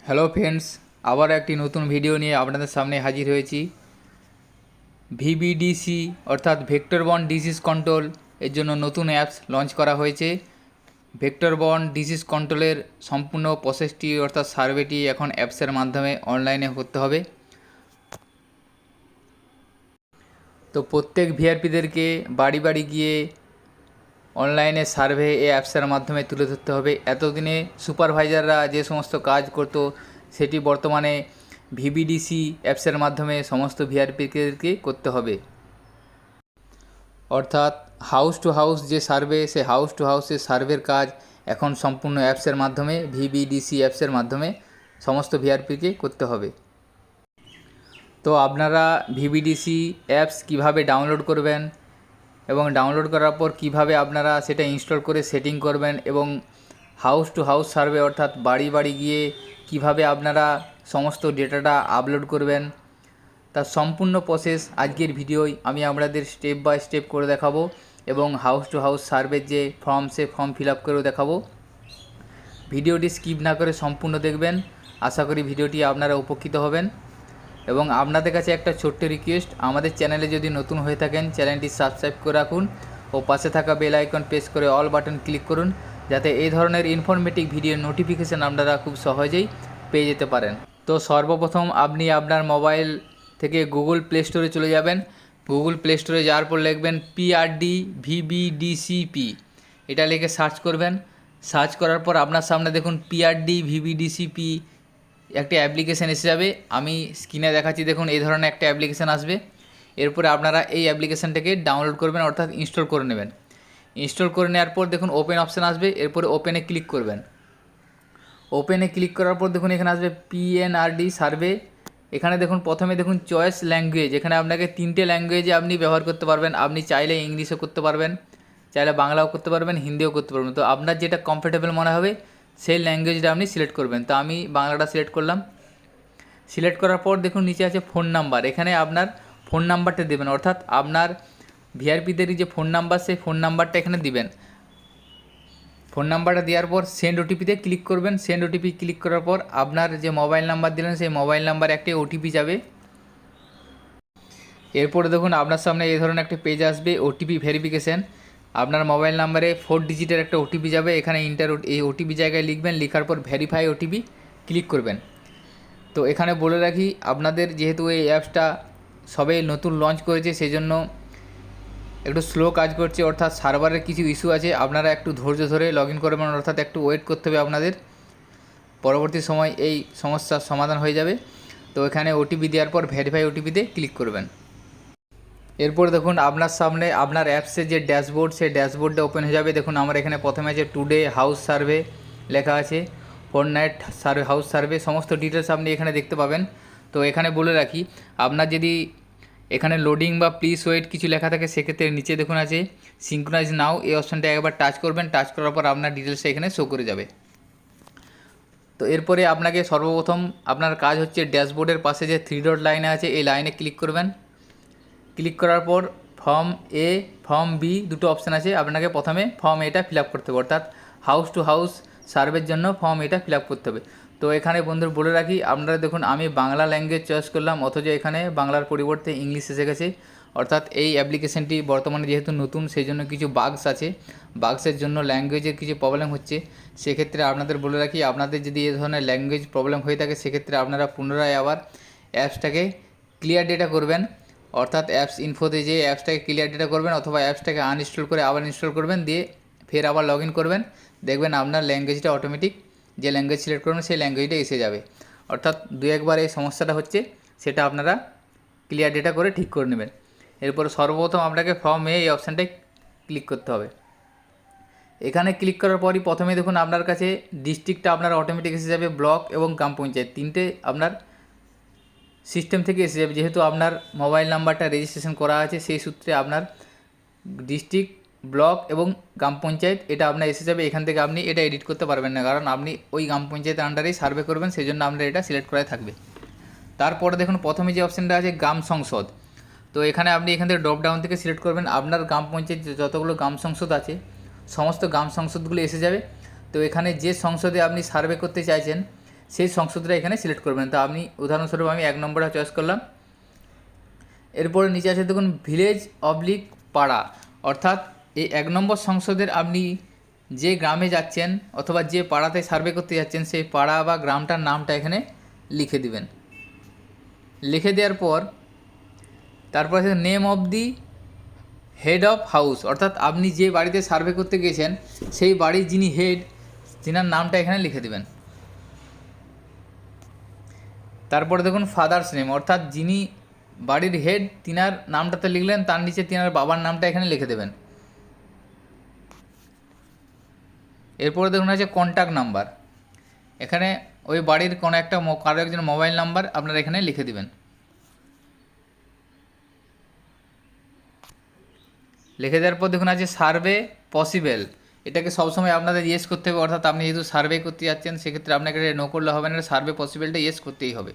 Hello friends, আবার একটি নতুন ভিডিও নিয়ে আপনাদের সামনে হাজির হয়েছি। ভিবিডিসি অর্থাৎ ভেক্টর বর্ন ডিজিজ কন্ট্রোল এর জন্য নতুন অ্যাপস লঞ্চ করা হয়েছে। ভেক্টর বর্ন ডিজিজ কন্ট্রোলের সম্পূর্ণ প্রসেসটি অর্থাৎ সার্ভেটি এখন অ্যাপসের মাধ্যমে অনলাইনে করতে হবে। তো প্রত্যেক ভিআরপিদেরকে বাড়ি বাড়ি গিয়ে অনলাইনে সার্ভে এই অ্যাপসের মাধ্যমে তুলে ধরতে হবে। এতদিনে সুপারভাইজাররা যে সমস্ত কাজ করতো সেটি বর্তমানে ভিবিডিসি অ্যাপসের মাধ্যমে সমস্ত ভিআরপিদেরকে করতে হবে। অর্থাৎ হাউস টু হাউস যে সার্ভে, সে হাউস টু হাউসের সার্ভের কাজ এখন সম্পূর্ণ অ্যাপসের মাধ্যমে ভিবিডিসি অ্যাপসের মাধ্যমে সমস্ত ভিআরপিকে করতে হবে। তো আপনারা ভিবিডিসি অ্যাপস কিভাবে ডাউনলোড করবেন এবং ডাউনলোড করার পর কিভাবে আপনারা সেটা ইনস্টল করে সেটিং করবেন এবং হাউস টু হাউস সার্ভে অর্থাৎ বাড়ি বাড়ি গিয়ে কিভাবে আপনারা সমস্ত ডেটাটা আপলোড করবেন, তার সম্পূর্ণ প্রসেস আজকের ভিডিওয় আমি আপনাদের স্টেপ বাই স্টেপ করে দেখাবো এবং হাউস টু হাউস সার্ভের যে ফর্ম, সে ফর্ম ফিল আপ করেও দেখাবো। ভিডিওটি স্কিপ না করে সম্পূর্ণ দেখবেন। আশা করি ভিডিওটি আপনারা উপকৃত হবেন এবং আপনাদের কাছে একটা ছোট্ট রিকোয়েস্ট, আমাদের চ্যানেলে যদি নতুন হয়ে থাকেন চ্যানেলটি সাবস্ক্রাইব করে রাখুন ও পাশে থাকা বেল আইকন প্রেস করে অল বাটন ক্লিক করুন, যাতে এই ধরনের ইনফরমেটিভ ভিডিওর নোটিফিকেশান আপনারা খুব সহজেই পেয়ে যেতে পারেন। তো সর্বপ্রথম আপনি আপনার মোবাইল থেকে গুগল প্লে স্টোরে চলে যাবেন। গুগল প্লে স্টোরে যাওয়ার পর লিখবেন PRD VBDCP, এটা লিখে সার্চ করবেন। সার্চ করার পর আপনার সামনে দেখুন PRD VBDCP একটা অ্যাপ্লিকেশান এসে যাবে। আমি স্ক্রিনে দেখাচ্ছি, দেখুন এই ধরনের একটা অ্যাপ্লিকেশান আসবে। এরপরে আপনারা এই অ্যাপ্লিকেশানটাকে ডাউনলোড করবেন অর্থাৎ ইনস্টল করে নেবেন। ইনস্টল করে নেওয়ার পর দেখুন ওপেন অপশান আসবে, এরপরে ওপেনে ক্লিক করবেন। ওপেনে ক্লিক করার পর দেখুন এখানে আসবে PNRD সার্ভে। এখানে দেখুন প্রথমে দেখুন চয়েস ল্যাঙ্গুয়েজ, এখানে আপনাকে 3টে ল্যাঙ্গুয়েজে আপনি ব্যবহার করতে পারবেন। আপনি চাইলে ইংলিশও করতে পারবেন, চাইলে বাংলাও করতে পারবেন, হিন্দিও করতে পারবেন। তো আপনার যেটা কমফোর্টেবল মনে হবে সেই ল্যাঙ্গুয়েজটা আপনি সিলেক্ট করবেন। তো আমি বাংলাটা সিলেক্ট করলাম। সিলেক্ট করার পর দেখুন নিচে আছে ফোন নাম্বার, এখানে আপনার ফোন নাম্বারটা দেবেন, অর্থাৎ আপনার ভিআরপিদের যে ফোন নাম্বার, সেই ফোন নাম্বারটা এখানে দিবেন। ফোন নাম্বারটা দেওয়ার পর সেন্ড ওটিপিতে ক্লিক করবেন। সেন্ড ওটিপি ক্লিক করার পর আপনার যে মোবাইল নাম্বার দিলেন সেই মোবাইল নাম্বারে একটি ওটিপি যাবে। এরপরে দেখুন আপনার সামনে এই ধরনের একটা পেজ আসবে, ওটিপি ভেরিফিকেশান। আপনার মোবাইল নাম্বারে 4 ডিজিটের একটা ওটিপি যাবে, এখানে এই ওটিপি জায়গায় লিখবেন, লেখার পর ভেরিফাই ওটিপি ক্লিক করবেন। তো এখানে বলে রাখি, আপনাদের যেহেতু এই অ্যাপসটা সবে নতুন লঞ্চ করেছে সেই জন্য একটু স্লো কাজ করছে, অর্থাৎ সার্ভারের কিছু ইস্যু আছে। আপনারা একটু ধৈর্য ধরে লগ ইন করবেন, অর্থাৎ একটু ওয়েট করতে হবে আপনাদের। পরবর্তী সময় এই সমস্যার সমাধান হয়ে যাবে। তো এখানে ওটিপি দেওয়ার পর ভেরিফাই ওটিপিতে ক্লিক করবেন। এরপর দেখুন আপনার সামনে আপনার অ্যাপসের যে ড্যাশবোর্ড, সেই ড্যাশবোর্ডটা ওপেন হয়ে যাবে। দেখুন আমার এখানে প্রথমে আছে টুডে হাউস সার্ভে লেখা আছে, ফরটনাইট সার্ভে, হাউস সার্ভে, সমস্ত ডিটেলস আপনি এখানে দেখতে পাবেন। তো এখানে বলে রাখি, আপনার যদি এখানে লোডিং বা প্লিজ ওয়েট কিছু লেখা থাকে সেক্ষেত্রে নিচে দেখুন আছে সিঙ্ক্রোনাইজ নাও, এই অপশানটা একবার টাচ করবেন। টাচ করার পর আপনার ডিটেলসটা এখানে শো করে যাবে। তো এরপরে আপনাকে সর্বপ্রথম আপনার কাজ হচ্ছে ড্যাশবোর্ডের পাশে যে 3 ডট লাইন আছে এই লাইনে ক্লিক করবেন। ক্লিক করার পর ফর্ম এ, ফর্ম বি দুটো অপশান আছে, আপনাকে প্রথমে ফর্ম এটা ফিল আপ করতে হবে, অর্থাৎ হাউস টু হাউস সার্ভের জন্য ফর্ম এটা ফিল আপ করতে হবে। তো এখানে বন্ধুর বলে রাখি, আপনারা দেখুন আমি বাংলা ল্যাঙ্গুয়েজ চয়েস করলাম, অথচ এখানে বাংলার পরিবর্তে ইংলিশ এসে গেছে। অর্থাৎ এই অ্যাপ্লিকেশানটি বর্তমানে যেহেতু নতুন, সেই জন্য কিছু বাগস আছে, বাগসের জন্য ল্যাঙ্গুয়েজের কিছু প্রবলেম হচ্ছে। সেক্ষেত্রে আপনাদের বলে রাখি, আপনাদের যদি এই ধরনের ল্যাঙ্গুয়েজ প্রবলেম হয়ে থাকে সেক্ষেত্রে আপনারা পুনরায় আবার অ্যাপসটাকে ক্লিয়ার ডেটা করবেন, অর্থাৎ অ্যাপস ইনফোতে যে অ্যাপসটাকে ক্লিয়ার ডেটা করবেন অথবা অ্যাপসটাকে আনইনস্টল করে আবার ইনস্টল করবেন, দিয়ে ফের আবার লগ ইন করবেন। দেখবেন আপনার ল্যাঙ্গুয়েজটা অটোমেটিক যে ল্যাঙ্গুয়েজ সিলেক্ট করবেন সেই ল্যাঙ্গুয়েজটা এসে যাবে। অর্থাৎ 2-1বার এই সমস্যাটা হচ্ছে, সেটা আপনারা ক্লিয়ার ডেটা করে ঠিক করে নেবেন। এরপর সর্বপ্রথম আপনাকে ফর্ম এ এই অপশানটায় ক্লিক করতে হবে। এখানে ক্লিক করার পরই প্রথমে দেখুন আপনার কাছে ডিস্ট্রিক্টটা আপনার অটোমেটিক এসে যাবে, ব্লক এবং গ্রাম পঞ্চায়েত 3টে আপনার সিস্টেম থেকে এসে যাবে। যেহেতু আপনার মোবাইল নাম্বারটা রেজিস্ট্রেশন করা আছে সেই সূত্রে আপনার ডিস্ট্রিক্ট, ব্লক এবং গ্রাম পঞ্চায়েত এটা আপনার এসে যাবে। এখান থেকে আপনি এটা এডিট করতে পারবেন না, কারণ আপনি ওই গ্রাম পঞ্চায়েতের আন্ডারেই সার্ভে করবেন, সেই জন্য আপনার এটা সিলেক্ট করাই থাকবে। তারপরে দেখুন প্রথমে যে অপশানটা আছে গ্রাম সংসদ, তো এখানে আপনি এখান থেকে ড্রপ ডাউন থেকে সিলেক্ট করবেন। আপনার গ্রাম পঞ্চায়েত যতগুলো গ্রাম সংসদ আছে সমস্ত গ্রাম সংসদগুলো এসে যাবে। তো এখানে যে সংসদে আপনি সার্ভে করতে চাইছেন সেই সংসদটা এখানে সিলেক্ট করবেন। তো আপনি উদাহরণস্বরূপ আমি 1 নম্বরটা চয়েস করলাম। এরপরে নিচে আছে দেখুন ভিলেজ অবলিক পাড়া, অর্থাৎ এই 1 নম্বর সংসদের আপনি যে গ্রামে যাচ্ছেন অথবা যে পাড়াতে সার্ভে করতে যাচ্ছেন সেই পাড়া বা গ্রামটার নামটা এখানে লিখে দিবেন। লিখে দেওয়ার পর তারপর আছে name of the head of house, অর্থাৎ আপনি যে বাড়িতে সার্ভে করতে গিয়েছেন সেই বাড়ির যিনি হেড, যিনার নামটা এখানে লিখে দেবেন। তারপরে দেখুন ফাদার্স নেম, অর্থাৎ যিনি বাড়ির হেড তিনার নামটা তো লিখলেন, তার নিচে তিনার বাবার নামটা এখানে লিখে দেবেন। এরপরে দেখুন আছে কন্ট্যাক্ট নাম্বার, এখানে ওই বাড়ির কোনো একটা কারো একজন মোবাইল নাম্বার আপনারা এখানে লিখে দিবেন। লিখে দেওয়ার পর দেখুন আছে সার্ভে পসিবল, এটাকে সবসময় আপনাদের ইয়েস করতে হবে, অর্থাৎ আপনি যেহেতু সার্ভে করতে যাচ্ছেন সেক্ষেত্রে আপনাকে নো করলে হবে না, সার্ভে পসিবলটা ইয়েস করতেই হবে।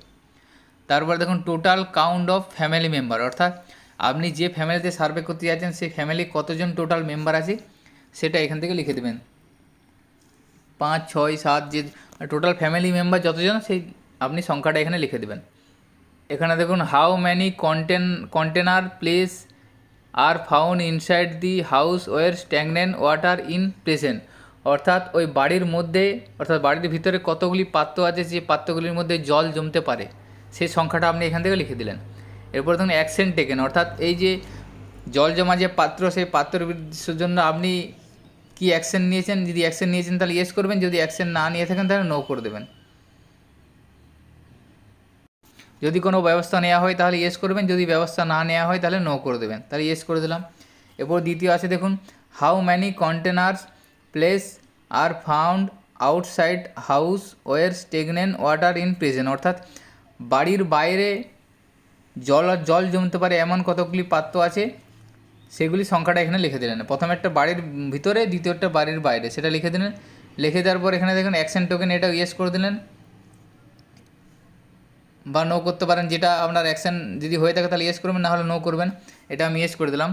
তারপর দেখুন total count of family member, অর্থাৎ আপনি যে ফ্যামিলিতে সার্ভে করতে যাচ্ছেন সেই ফ্যামিলি কতজন টোটাল মেম্বার আছে সেটা এখান থেকে লিখে দেবেন। 5, 6, 7 যে টোটাল ফ্যামিলি মেম্বার যতজন সেই আপনি সংখ্যাটা এখানে লিখে দেবেন। এখানে দেখুন how many container places are found inside the house where stagnant water in present, অর্থাৎ ওই বাড়ির মধ্যে অর্থাৎ বাড়ির ভিতরে কতগুলি পাত্র আছে যে পাত্রগুলির মধ্যে জল জমতে পারে সেই সংখ্যাটা আপনি এখান থেকে লিখে দিলেন। এরপর দেখুন অ্যাকশন টেকেন, অর্থাৎ এই যে জল জমা যে পাত্র সেই পাত্রের জন্য আপনি কি অ্যাকশন নিয়েছেন, যদি অ্যাকশন নিয়েছেন তাহলে ইয়েস করবেন, যদি অ্যাকশন না নিয়ে থাকেন তাহলে নো করে দেবেন। যদি কোনো ব্যবস্থা নেওয়া হয় তাহলে ইয়েস করবেন, যদি ব্যবস্থা না নেওয়া হয় তাহলে নো করে দেবেন, তাহলে ইয়েস করে দিলাম। এরপর দ্বিতীয় আছে দেখুন how many containers place are found outside house were stagnant water in present, অর্থাৎ বাড়ির বাইরে জল জমতে পারে এমন কতগুলি পাত্র আছে সেগুলি সংখ্যাটা এখানে লিখে দিলেন। প্রথমে একটা বাড়ির ভিতরে, দ্বিতীয়টা বাড়ির বাইরে, সেটা লিখে দিলেন। লিখে দেওয়ার পর এখানে দেখুন অ্যাকশন টোকেন, এটা ইয়েস করে দিলেন বা নো করতে পারেন, যেটা আপনার অ্যাকশন যদি হয়ে থাকে তাহলে ইয়েস করবেন, না হলে নো করবেন। এটা আমি ইয়েস করে দিলাম।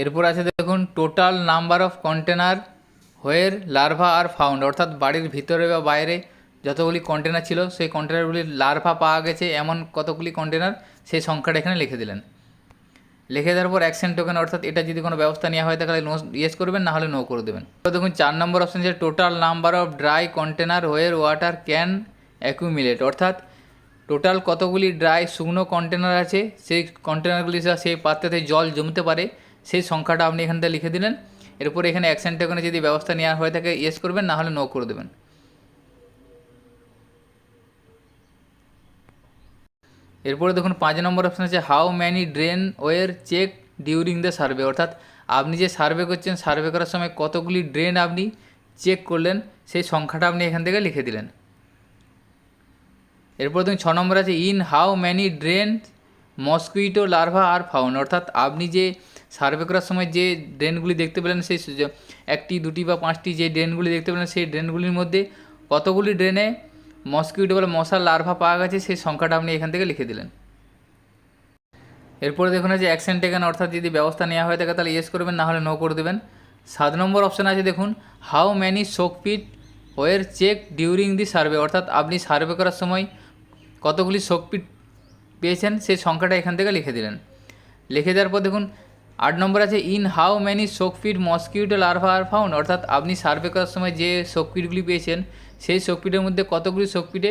এরপর আছে দেখুন total number of container where larva are found, অর্থাৎ বাড়ির ভিতরে বা বাইরে যতগুলি কন্টেনার ছিল সেই কন্টেনারগুলির লার্ভা পাওয়া গেছে এমন কতগুলি কন্টেনার সেই সংখ্যাটা এখানে লিখে দিলেন। লিখে দেওয়ার পর অ্যাকশন টোকেন, অর্থাৎ এটা যদি কোনো ব্যবস্থা নেওয়া হয় তাহলে নো ইয়েস করবেন, না হলে নো করে দেবেন। তো দেখুন 4 নম্বর অপশন আছে total number of dry container where water can accumulate, অর্থাৎ টোটাল কতগুলি ড্রাই শুকনো কন্টেনার আছে সেই কন্টেনারগুলি সেই পাত্রতে জল জমতে পারে সেই সংখ্যাটা আপনি এখান থেকে লিখে দিলেন। এরপর এখানে অ্যাকশন টোকেনে যদি ব্যবস্থা নেওয়া হয়ে থাকে ইয়েস করবেন, না হলে নো করে দেবেন। এরপরে দেখুন 5 নম্বর অপশান আছে how many drain were check during the survey, অর্থাৎ আপনি যে সার্ভে করছেন সার্ভে করার সময় কতগুলি ড্রেন আপনি চেক করলেন সেই সংখ্যাটা আপনি এখান থেকে লিখে দিলেন। এরপর দেখুন 6 নম্বর আছে in how many drain mosquito larva are found, অর্থাৎ আপনি যে সার্ভে করার সময় যে ড্রেনগুলি দেখতে পেলেন সেই 1টি 2টি বা 5টি যে ড্রেনগুলি দেখতে পেলেন সেই ড্রেনগুলির মধ্যে কতগুলি ড্রেনে মসকিউটো বলে মশার লার্ভা পাওয়া গেছে সেই সংখ্যাটা আপনি এখান থেকে লিখে দিলেন। এরপরে দেখুন আছে অ্যাকশন টেকেন, অর্থাৎ যদি ব্যবস্থা নেওয়া হয়ে থাকে তাহলে ইয়েস করবেন, না হলে নো করে দেবেন। 7 নম্বর অপশান আছে দেখুন how many soakpit were check during the survey, অর্থাৎ আপনি সার্ভে করার সময় কতগুলি শোকপিট পেয়েছেন সেই সংখ্যাটা এখান থেকে লিখে দিলেন। লিখে দেওয়ার পর দেখুন 8 নম্বর আছে in how many soakpit mosquito larva are found, অর্থাৎ আপনি সার্ভে করার সময় যে শোকপিটগুলি পেয়েছেন সেই শোকপিটের মধ্যে কতগুলি শোকপিটে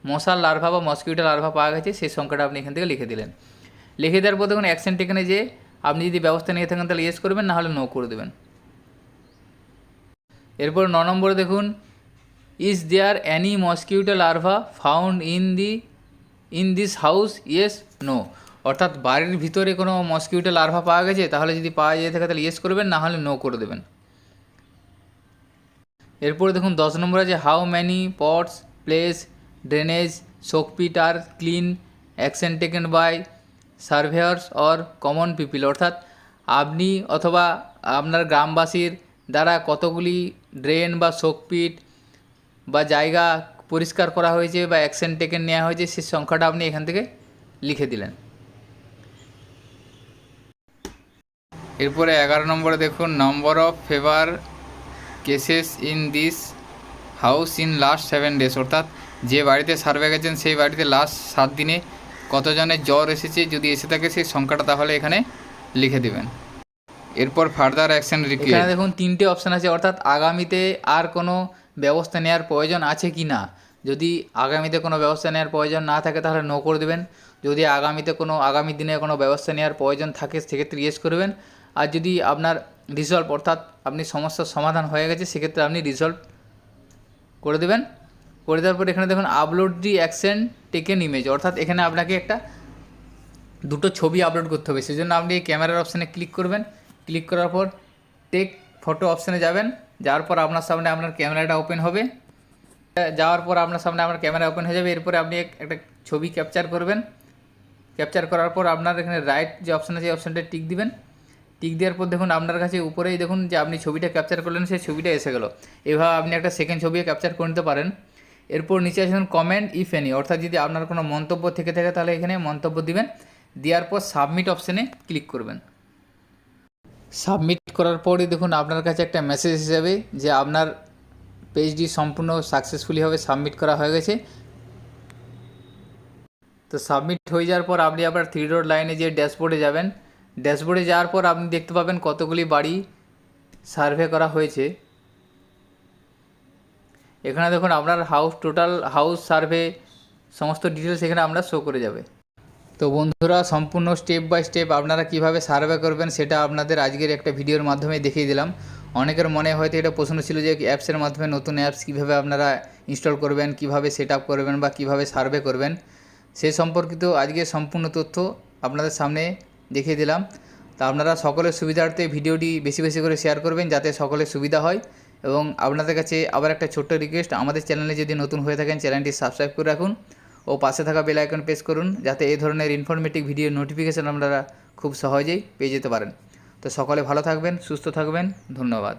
মশার লার্ভা বা মসকিউটো লার্ভা পাওয়া গেছে সেই সংখ্যাটা আপনি এখান থেকে লিখে দিলেন। লিখে দেওয়ার পর দেখুন অ্যাকশন টেকেনে যে আপনি যদি ব্যবস্থা নিয়ে থাকেন তাহলে ইয়েস করবেন, না হলে নো করে দেবেন। এরপর 9 নম্বরে দেখুন is there any mosquito larva found in this house yes no, অর্থাৎ বাড়ির ভিতরে কোনো মসকিউটো লার্ভা পাওয়া গেছে, তাহলে যদি পাওয়া যেয়ে থাকে তাহলে ইয়েস করবেন, না হলে নো করে দেবেন। এরপরে দেখুন 10 নম্বর আছে how many pots place drainage soakpit are clean action taken by surveyors or common people, অর্থাৎ আপনি অথবা আপনার গ্রামবাসীর দ্বারা কতগুলি ড্রেন বা শোকপিট বা জায়গা পরিষ্কার করা হয়েছে বা অ্যাকশন টেকেন নেওয়া হয়েছে সেই সংখ্যাটা আপনি এখান থেকে লিখে দিলেন। এরপরে 11 নম্বরে দেখুন number of fever cases in this house in last 7 days, অর্থাৎ যে বাড়িতে সার্ভে গেছেন সেই বাড়িতে লাস্ট 7 দিনে কতজনের জ্বর এসেছে, যদি এসে থাকে সেই সংখ্যাটা তাহলে এখানে লিখে দেবেন। এরপর ফার্দার অ্যাকশন রিকোয়ার্ড। এখানে দেখুন 3টে অপশান আছে, অর্থাৎ আগামীতে আর কোনো ব্যবস্থা নেওয়ার প্রয়োজন আছে কি না। যদি আগামীতে কোনো ব্যবস্থা নেওয়ার প্রয়োজন না থাকে তাহলে নো করে দেবেন। যদি আগামী দিনে কোনো ব্যবস্থা নেওয়ার প্রয়োজন থাকে সেক্ষেত্রে ইয়েস করবেন। আর যদি আপনার রিজলভ, অর্থাৎ আপনি সমস্যার সমাধান হয়ে গেছে, সেক্ষেত্রে আপনি রিজলভ করে দেবেন। করে দেওয়ার পর এখানে দেখুন আপলোড দি অ্যাকশন টেকেন ইমেজ, অর্থাৎ এখানে আপনাকে দুটো ছবি আপলোড করতে হবে। সেজন্য আপনি এই ক্যামেরার অপশানে ক্লিক করবেন। ক্লিক করার পর টেক ফটো অপশানে যাবেন। যাওয়ার পর আপনার সামনে আপনার ক্যামেরাটা ওপেন হবে। ওপেন হয়ে যাবে। এরপরে আপনি একটা ছবি ক্যাপচার করবেন। ক্যাপচার করার পর আপনার এখানে রাইট যে অপশান আছে, অপশানটা টিক দিবেন। টিক দেওয়ার পর দেখুন আপনার কাছে উপরেই দেখুন যে আপনি ছবিটা ক্যাপচার করলেন, সেই ছবিটা এসে গেল। এভাবে আপনি একটা সেকেন্ড ছবিও ক্যাপচার করে নিতে পারেন। এরপর নিচে আসুন কমেন্ট ইফ এনি, অর্থাৎ যদি আপনার কোনো মন্তব্য থেকে থাকে তাহলে এখানে মন্তব্য দিবেন। দেওয়ার পর সাবমিট অপশানে ক্লিক করবেন। সাবমিট করার পরই দেখুন আপনার কাছে একটা মেসেজ হিসাবে যে আপনার পেজটি সম্পূর্ণ সাকসেসফুলিভাবে সাবমিট করা হয়ে গেছে। তো সাবমিট হয়ে যাওয়ার পর আপনি আপনার 3 ডট লাইনে যে ড্যাশবোর্ডে যাবেন। ড্যাশবোর্ডে যাওয়ার পর আপনি দেখতে পাবেন কতগুলি বাড়ি সার্ভে করা হয়েছে। এখানে দেখুন আপনার টোটাল হাউস সার্ভে সমস্ত ডিটেলস এখানে আমরা শো করে যাবে। তো বন্ধুরা, সম্পূর্ণ স্টেপ বাই স্টেপ আপনারা কিভাবে সার্ভে করবেন সেটা আপনাদের আজকের একটা ভিডিওর মাধ্যমে দেখিয়ে দিলাম। অনেকের মনে হয়তো এটা প্রশ্ন ছিল যে অ্যাপসের মাধ্যমে নতুন অ্যাপস কীভাবে আপনারা ইনস্টল করবেন, কিভাবে সেট আপ করবেন বা কিভাবে সার্ভে করবেন, সে সম্পর্কিত আজকে সম্পূর্ণ তথ্য আপনাদের সামনে দেখিয়ে দিলাম। তা আপনারা সকলের সুবিধার্থে ভিডিওটি বেশি বেশি করে শেয়ার করবেন যাতে সকলের সুবিধা হয়। এবং আপনাদের কাছে আবার একটা ছোট্ট রিকোয়েস্ট, আমাদের চ্যানেলে যদি নতুন হয়ে থাকেন চ্যানেলটি সাবস্ক্রাইব করে রাখুন ও পাশে থাকা বেল আইকন প্রেস করুন, যাতে এই ধরনের ইনফরমেটিভ ভিডিও নোটিফিকেশান আপনারা খুব সহজেই পেয়ে যেতে পারেন। তো সকলে ভালো থাকবেন, সুস্থ থাকবেন, ধন্যবাদ।